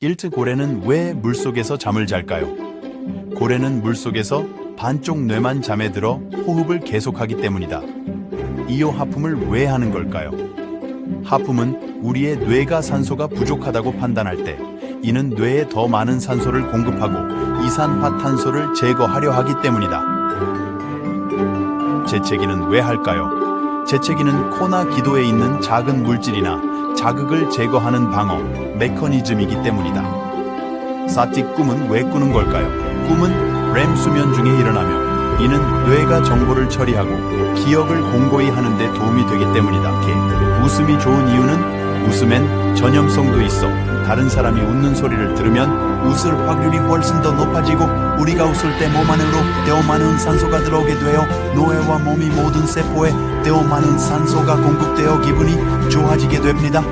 1. 고래는 왜 물속에서 잠을 잘까요? 고래는 물속에서 반쪽 뇌만 잠에 들어 호흡을 계속하기 때문이다. 이어 하품을 왜 하는 걸까요? 하품은 우리의 뇌가 산소가 부족하다고 판단할 때 이는 뇌에 더 많은 산소를 공급하고 이산화탄소를 제거하려 하기 때문이다. 재채기는 왜 할까요? 재채기는 코나 기도에 있는 작은 물질이나 자극을 제거하는 방어 메커니즘이기 때문이다. 4. 꿈은 왜 꾸는 걸까요? 꿈은 렘 수면 중에 일어나며 이는 뇌가 정보를 처리하고 기억을 공고히 하는 데 도움이 되기 때문이다. 웃음이 좋은 이유는 웃음엔 전염성도 있어 다른 사람이 웃는 소리를 들으면 웃을 확률이 훨씬 더 높아지고 우리가 웃을 때 몸 안으로 더 많은 산소가 들어오게 되어 뇌와 몸이 모든 세포에 더 많은 산소가 공급되어 기분이 좋아지게 됩니다.